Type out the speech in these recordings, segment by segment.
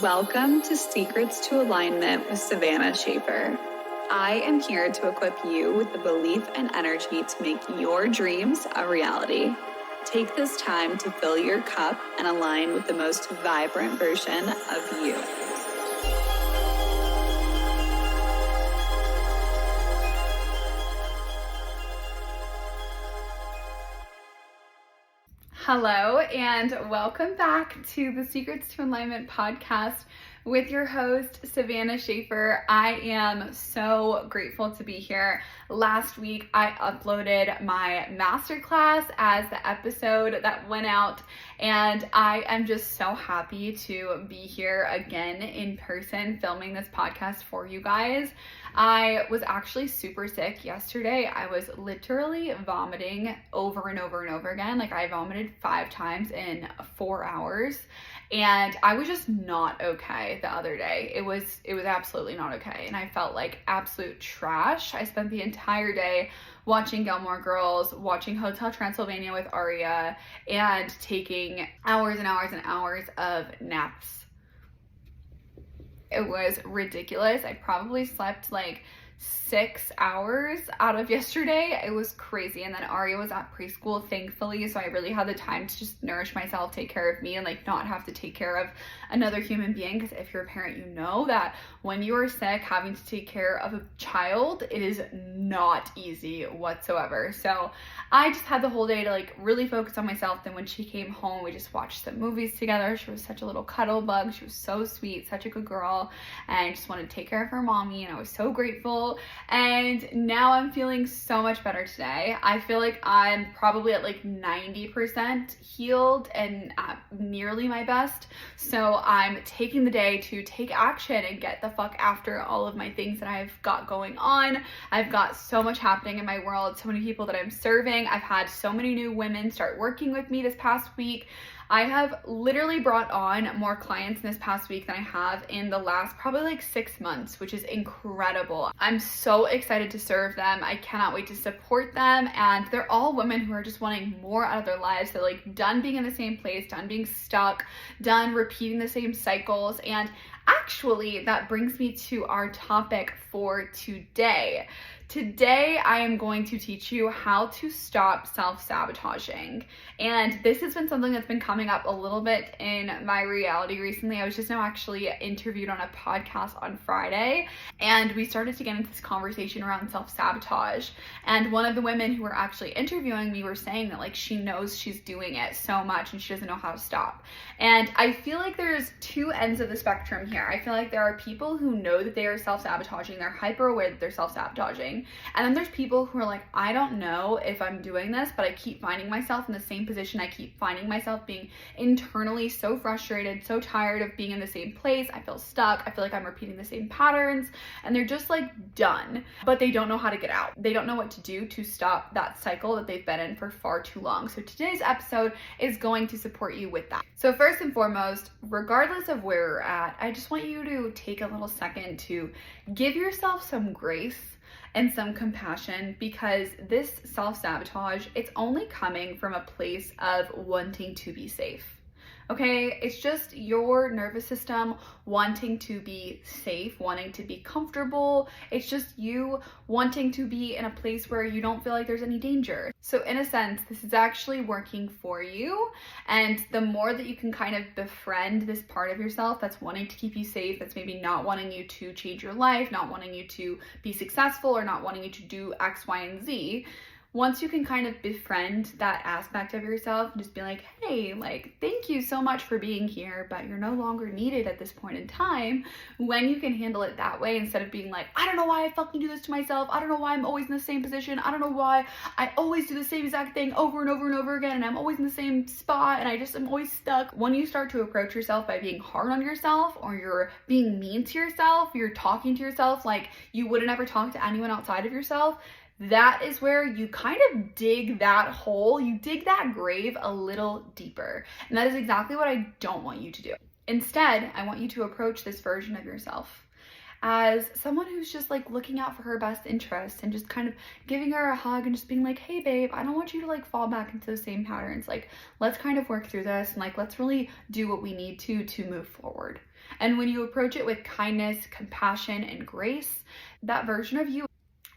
Welcome to Secrets to Alignment with Savannah Schaffer. I am here to equip you with the belief and energy to make your dreams a reality. Take this time to fill your cup and align with the most vibrant version of you. Hello, and welcome back to the Secrets to Alignment podcast with your host, Savannah Schaffer. I am so grateful to be here. Last week, I uploaded my masterclass as the episode that went out, and I am just so happy to be here again in person filming this podcast for you guys. I was actually super sick yesterday. I was literally vomiting over and over and over again. Like, I vomited 5 times in 4 hours, and I was just not okay the other day. It was absolutely not okay, and I felt like absolute trash. I spent the entire day watching Gilmore Girls, watching Hotel Transylvania with Aria, and taking hours and hours and hours of naps. It was ridiculous. I probably slept like 6 hours out of yesterday. It was crazy. And then Aria was at preschool, thankfully, so I really had the time to just nourish myself, take care of me, and like not have to take care of another human being. Because if you're a parent, you know that when you are sick, having to take care of a child, it is not easy whatsoever. So I just had the whole day to like really focus on myself. Then when she came home, we just watched some movies together. She was such a little cuddle bug. She was so sweet, such a good girl, and I just wanted to take care of her mommy, and I was so grateful. And now I'm feeling so much better today. I feel like I'm probably at like 90% healed and at nearly my best. So I'm taking the day to take action and get the fuck after all of my things that I've got going on. I've got so much happening in my world, so many people that I'm serving. I've had so many new women start working with me this past week. I have literally brought on more clients in this past week than I have in the last probably like 6 months, which is incredible. I'm so excited to serve them. I cannot wait to support them. And they're all women who are just wanting more out of their lives. They're like done being in the same place, done being stuck, done repeating the same cycles. And actually, that brings me to our topic for today. Today, I am going to teach you how to stop self-sabotaging. And this has been something that's been coming up a little bit in my reality recently. I was just now actually interviewed on a podcast on Friday, and we started to get into this conversation around self-sabotage. And one of the women who were actually interviewing me were saying that like she knows she's doing it so much and she doesn't know how to stop. And I feel like there's 2 ends of the spectrum here. I feel like there are people who know that they are self-sabotaging. They're hyper aware that they're self-sabotaging. And then there's people who are like, I don't know if I'm doing this, but I keep finding myself in the same position. I keep finding myself being internally so frustrated, so tired of being in the same place. I feel stuck. I feel like I'm repeating the same patterns, and they're just like done, but they don't know how to get out. They don't know what to do to stop that cycle that they've been in for far too long. So today's episode is going to support you with that. So first and foremost, regardless of where you're at, I just want you to take a little second to give yourself some grace and some compassion, because this self-sabotage, it's only coming from a place of wanting to be safe. Okay, it's just your nervous system wanting to be safe, wanting to be comfortable. It's just you wanting to be in a place where you don't feel like there's any danger. So in a sense, this is actually working for you. And the more that you can kind of befriend this part of yourself that's wanting to keep you safe, that's maybe not wanting you to change your life, not wanting you to be successful, or not wanting you to do X, Y, and Z, once you can kind of befriend that aspect of yourself and just be like, hey, like, thank you so much for being here, but you're no longer needed at this point in time. When you can handle it that way, instead of being like, I don't know why I fucking do this to myself. I don't know why I'm always in the same position. I don't know why I always do the same exact thing over and over and over again, and I'm always in the same spot, and I just am always stuck. When you start to approach yourself by being hard on yourself, or you're being mean to yourself, you're talking to yourself like you wouldn't ever talk to anyone outside of yourself, that is where you kind of dig that hole, you dig that grave a little deeper. And that is exactly what I don't want you to do. Instead, I want you to approach this version of yourself as someone who's just like looking out for her best interest and just kind of giving her a hug and just being like, hey babe, I don't want you to like fall back into the same patterns. Like, let's kind of work through this and like, let's really do what we need to move forward. And when you approach it with kindness, compassion, and grace, that version of you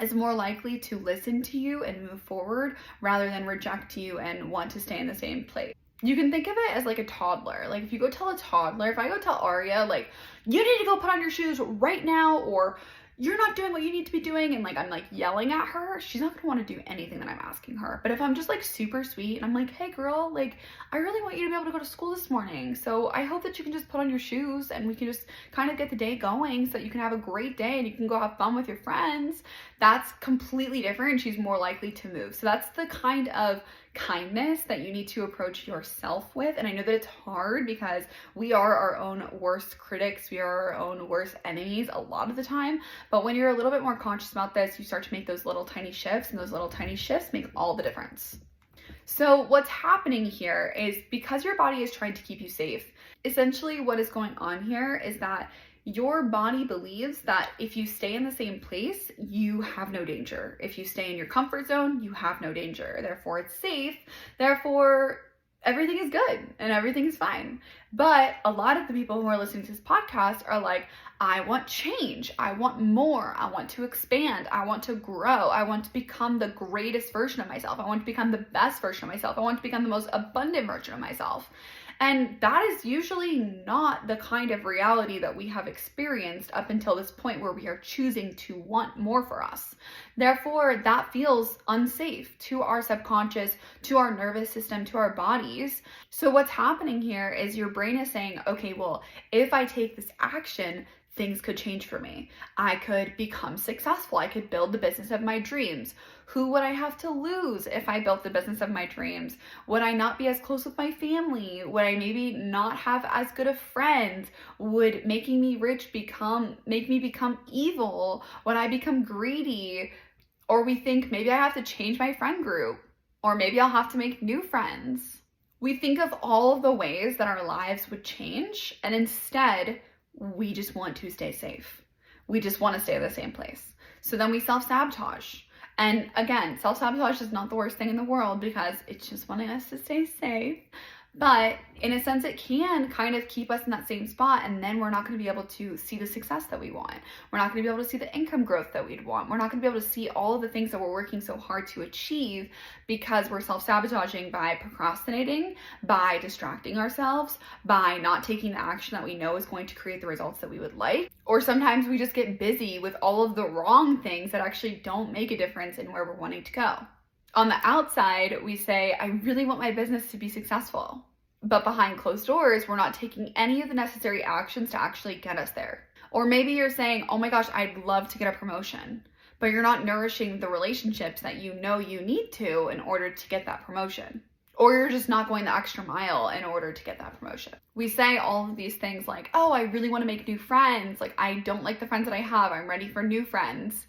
is more likely to listen to you and move forward rather than reject you and want to stay in the same place. You can think of it as like a toddler. Like if you go tell a toddler, if I go tell Aria, like, you need to go put on your shoes right now, or you're not doing what you need to be doing, and like I'm like yelling at her, she's not gonna want to do anything that I'm asking her. But if I'm just like super sweet and I'm like, hey girl, like I really want you to be able to go to school this morning, so I hope that you can just put on your shoes and we can just kind of get the day going so that you can have a great day and you can go have fun with your friends, that's completely different and she's more likely to move. So that's the kind of kindness that you need to approach yourself with. And I know that it's hard because we are our own worst critics, we are our own worst enemies a lot of the time. But when you're a little bit more conscious about this, you start to make those little tiny shifts, and those little tiny shifts make all the difference. So what's happening here is, because your body is trying to keep you safe, essentially what is going on here is that your body believes that if you stay in the same place, you have no danger. If you stay in your comfort zone, you have no danger. Therefore, it's safe. Therefore, everything is good and everything is fine. But a lot of the people who are listening to this podcast are like, I want change. I want more. I want to expand. I want to grow. I want to become the greatest version of myself. I want to become the best version of myself. I want to become the most abundant version of myself. And that is usually not the kind of reality that we have experienced up until this point where we are choosing to want more for us. Therefore, that feels unsafe to our subconscious, to our nervous system, to our bodies. So what's happening here is your brain is saying, okay, well, if I take this action, things could change for me. I could become successful. I could build the business of my dreams. Who would I have to lose if I built the business of my dreams? Would I not be as close with my family? Would I maybe not have as good of friends? Would making me rich make me become evil? Would I become greedy? Or we think maybe I have to change my friend group, or maybe I'll have to make new friends. We think of all of the ways that our lives would change, and instead, we just want to stay safe. We just want to stay in the same place. So then we self-sabotage. And again, self-sabotage is not the worst thing in the world because it's just wanting us to stay safe. But in a sense, it can kind of keep us in that same spot, and then we're not going to be able to see the success that we want. We're not going to be able to see the income growth that we'd want. We're not going to be able to see all of the things that we're working so hard to achieve because we're self-sabotaging by procrastinating, by distracting ourselves, by not taking the action that we know is going to create the results that we would like. Or sometimes we just get busy with all of the wrong things that actually don't make a difference in where we're wanting to go. On the outside, we say, I really want my business to be successful. But behind closed doors, we're not taking any of the necessary actions to actually get us there. Or maybe you're saying, oh my gosh, I'd love to get a promotion, but you're not nourishing the relationships that you know you need to in order to get that promotion. Or you're just not going the extra mile in order to get that promotion. We say all of these things like, oh, I really want to make new friends. Like, I don't like the friends that I have. I'm ready for new friends.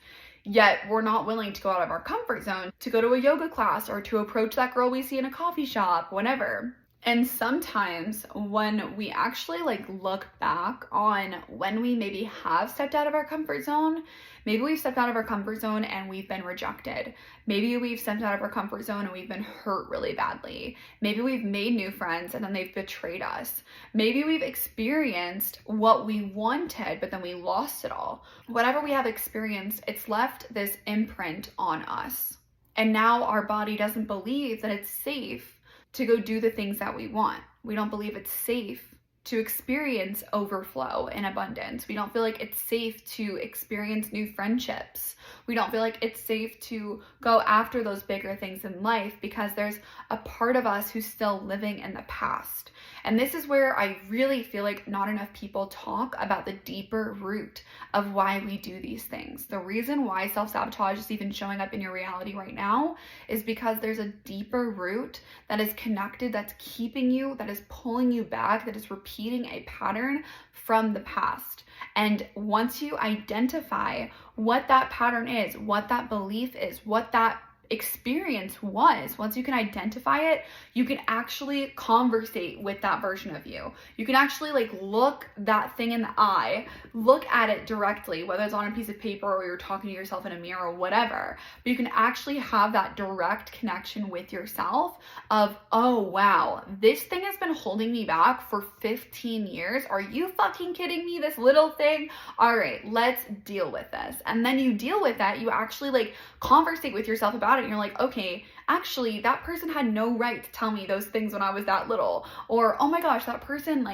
Yet we're not willing to go out of our comfort zone to go to a yoga class or to approach that girl we see in a coffee shop, whenever. And sometimes when we actually look back on when we maybe have stepped out of our comfort zone, maybe we've stepped out of our comfort zone and we've been rejected. Maybe we've stepped out of our comfort zone and we've been hurt really badly. Maybe we've made new friends and then they've betrayed us. Maybe we've experienced what we wanted, but then we lost it all. Whatever we have experienced, it's left this imprint on us. And now our body doesn't believe that it's safe to go do the things that we want. We don't believe it's safe to experience overflow and abundance. We don't feel like it's safe to experience new friendships. We don't feel like it's safe to go after those bigger things in life because there's a part of us who's still living in the past. And this is where I really feel like not enough people talk about the deeper root of why we do these things. The reason why self-sabotage is even showing up in your reality right now is because there's a deeper root that is connected, that's keeping you, that is pulling you back, that is repeating a pattern from the past. And once you identify what that pattern is, what that belief is, what that experience was. Once you can identify it, you can actually conversate with that version of you. You can actually like look that thing in the eye, look at it directly, whether it's on a piece of paper or you're talking to yourself in a mirror or whatever, but you can actually have that direct connection with yourself of, oh wow, this thing has been holding me back for 15 years. Are you fucking kidding me? This little thing? All right, let's deal with this. And then you deal with that, you actually like conversate with yourself about it, and you're like, okay, actually that person had no right to tell me those things when I was that little. Or, oh my gosh, that person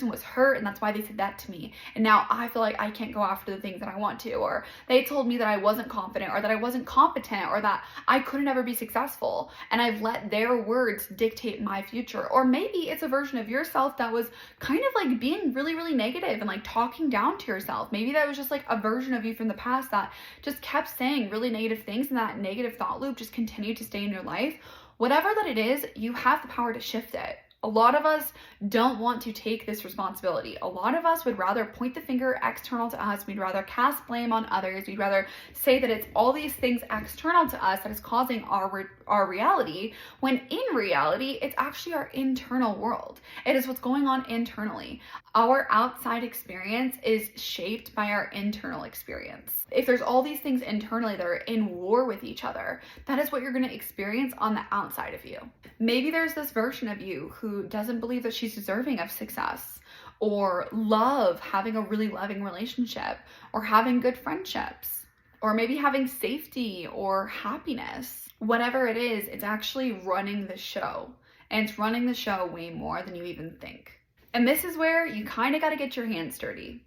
was hurt and that's why they said that to me, and now I feel like I can't go after the things that I want to. Or they told me that I wasn't confident, or that I wasn't competent, or that I couldn't ever be successful, and I've let their words dictate my future. Or maybe it's a version of yourself that was kind of like being really, really negative and like talking down to yourself. Maybe that was just like a version of you from the past that just kept saying really negative things, and that negative thought loop just continued to stay in your life. Whatever that it is, you have the power to shift it. A lot of us don't want to take this responsibility. A lot of us would rather point the finger external to us. We'd rather cast blame on others. We'd rather say that it's all these things external to us that is causing our reality, when in reality, it's actually our internal world. It is what's going on internally. Our outside experience is shaped by our internal experience. If there's all these things internally that are in war with each other, that is what you're going to experience on the outside of you. Maybe there's this version of you who doesn't believe that she's deserving of success, or love, having a really loving relationship, or having good friendships, or maybe having safety or happiness. Whatever it is, it's actually running the show, and it's running the show way more than you even think. And this is where you kind of got to get your hands dirty.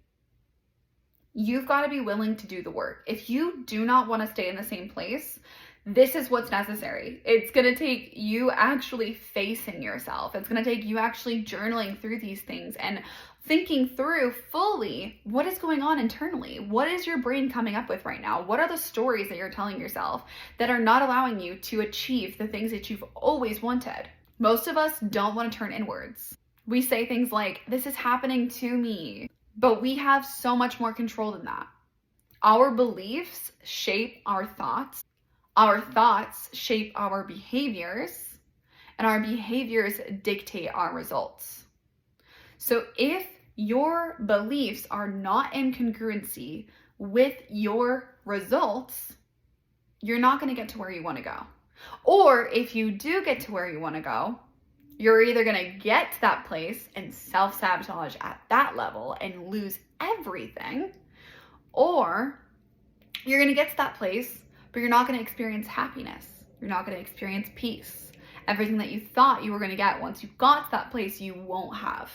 You've got to be willing to do the work. If you do not want to stay in the same place, this is what's necessary. It's going to take you actually facing yourself. It's going to take you actually journaling through these things and thinking through fully what is going on internally. What is your brain coming up with right now? What are the stories that you're telling yourself that are not allowing you to achieve the things that you've always wanted? Most of us don't want to turn inwards. We say things like, this is happening to me, but we have so much more control than that. Our beliefs shape our thoughts shape our behaviors, and our behaviors dictate our results. So if your beliefs are not in congruency with your results, you're not going to get to where you want to go. Or if you do get to where you want to go, you're either going to get to that place and self-sabotage at that level and lose everything, or you're going to get to that place, but you're not going to experience happiness. You're not going to experience peace. Everything that you thought you were going to get once you got to that place, you won't have,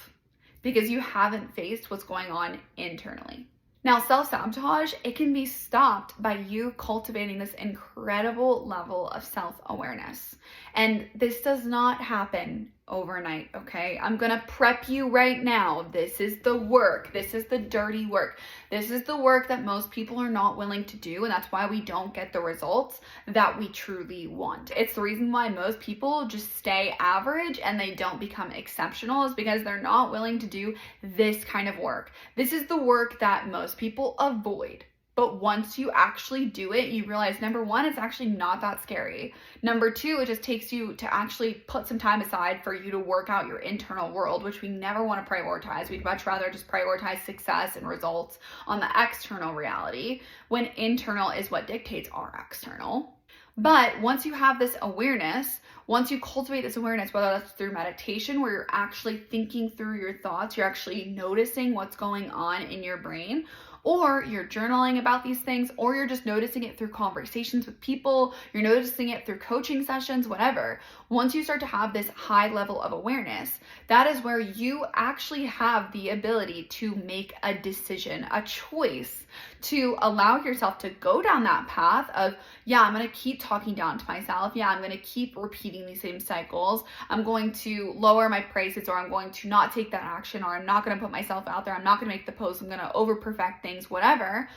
because you haven't faced what's going on internally. Now, self-sabotage, it can be stopped by you cultivating this incredible level of self-awareness. And this does not happen overnight, okay? I'm gonna prep you right now. This is the work. This is the dirty work. This is the work that most people are not willing to do, and that's why we don't get the results that we truly want. It's the reason why most people just stay average and they don't become exceptional, is because they're not willing to do this kind of work. This is the work that most people avoid. But once you actually do it, you realize, number one, it's actually not that scary. Number two, it just takes you to actually put some time aside for you to work out your internal world, which we never want to prioritize. We'd much rather just prioritize success and results on the external reality, when internal is what dictates our external. But once you have this awareness, once you cultivate this awareness, whether that's through meditation, where you're actually thinking through your thoughts, you're actually noticing what's going on in your brain, or you're journaling about these things, or you're just noticing it through conversations with people, you're noticing it through coaching sessions, whatever. Once you start to have this high level of awareness, that is where you actually have the ability to make a decision, a choice, to allow yourself to go down that path of, yeah, I'm going to keep talking down to myself. Yeah, I'm going to keep repeating these same cycles. I'm going to lower my prices, or I'm going to not take that action, or I'm not going to put myself out there. I'm not going to make the post. I'm going to over perfect things, whatever.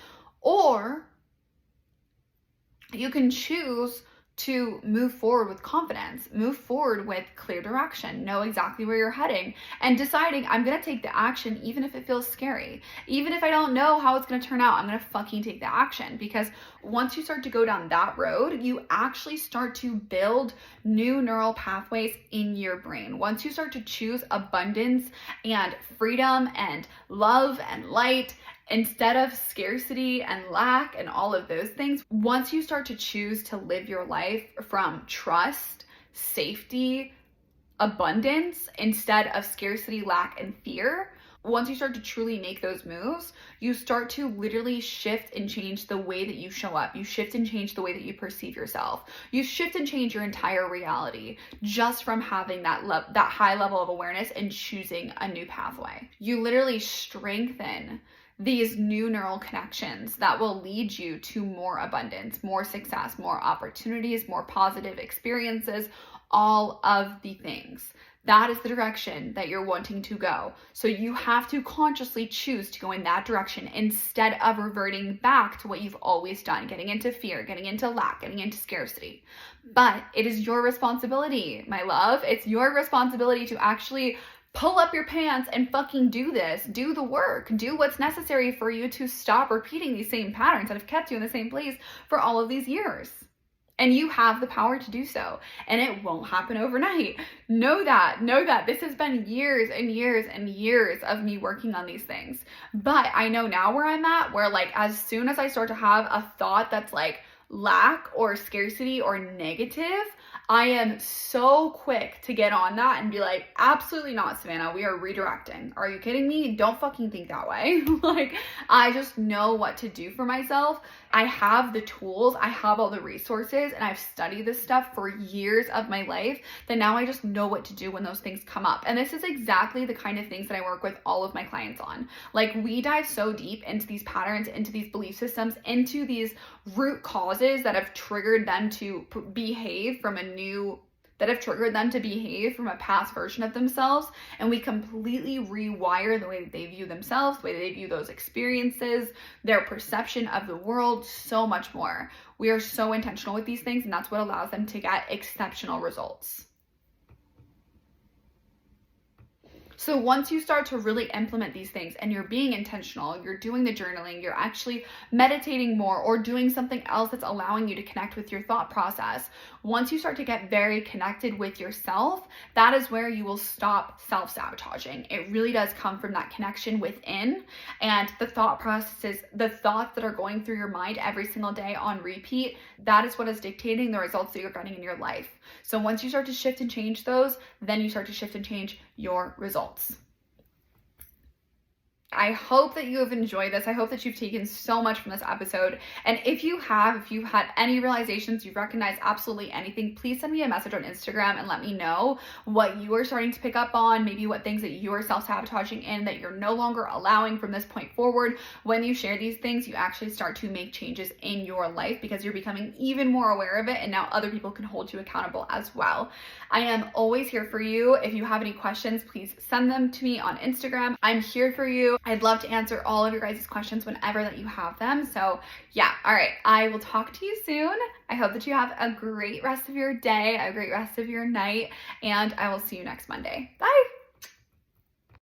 Or you can choose to move forward with confidence, move forward with clear direction, know exactly where you're heading, and deciding I'm gonna take the action even if it feels scary. Even if I don't know how it's gonna turn out, I'm gonna fucking take the action. Because once you start to go down that road, you actually start to build new neural pathways in your brain. Once you start to choose abundance and freedom and love and light, instead of scarcity and lack and all of those things, once you start to choose to live your life from trust, safety, abundance, instead of scarcity, lack, and fear, once you start to truly make those moves, you start to literally shift and change the way that you show up. You shift and change the way that you perceive yourself. You shift and change your entire reality just from having that high level of awareness and choosing a new pathway. You literally strengthen these new neural connections that will lead you to more abundance, more success, more opportunities, more positive experiences, all of the things. That is the direction that you're wanting to go. So you have to consciously choose to go in that direction instead of reverting back to what you've always done, getting into fear, getting into lack, getting into scarcity. But it is your responsibility, my love. It's your responsibility to actually pull up your pants and fucking do this. Do the work. Do what's necessary for you to stop repeating these same patterns that have kept you in the same place for all of these years. And you have the power to do so. And it won't happen overnight. Know that. Know that. This has been years and years and years of me working on these things. But I know now where I'm at, where like as soon as I start to have a thought that's like lack or scarcity or negative, I am so quick to get on that and be like, absolutely not, Savannah. We are redirecting. Are you kidding me? Don't fucking think that way. Like, I just know what to do for myself. I have the tools. I have all the resources, and I've studied this stuff for years of my life that now I just know what to do when those things come up. And this is exactly the kind of things that I work with all of my clients on. Like, we dive so deep into these patterns, into these belief systems, into these root causes that have triggered them to behave from a past version of themselves, and we completely rewire the way that they view themselves, the way they view those experiences, their perception of the world, so much more. We are so intentional with these things, and that's what allows them to get exceptional results. So once you start to really implement these things and you're being intentional, you're doing the journaling, you're actually meditating more or doing something else that's allowing you to connect with your thought process, once you start to get very connected with yourself, that is where you will stop self-sabotaging. It really does come from that connection within, and the thought processes, the thoughts that are going through your mind every single day on repeat, that is what is dictating the results that you're getting in your life. So once you start to shift and change those, then you start to shift and change your results. I hope that you have enjoyed this. I hope that you've taken so much from this episode. And if you've had any realizations, you've recognized absolutely anything, please send me a message on Instagram and let me know what you are starting to pick up on, maybe what things that you are self-sabotaging in that you're no longer allowing from this point forward. When you share these things, you actually start to make changes in your life because you're becoming even more aware of it, and now other people can hold you accountable as well. I am always here for you. If you have any questions, please send them to me on Instagram. I'm here for you. I'd love to answer all of your guys' questions whenever that you have them. So yeah, all right. I will talk to you soon. I hope that you have a great rest of your day, a great rest of your night, and I will see you next Monday. Bye.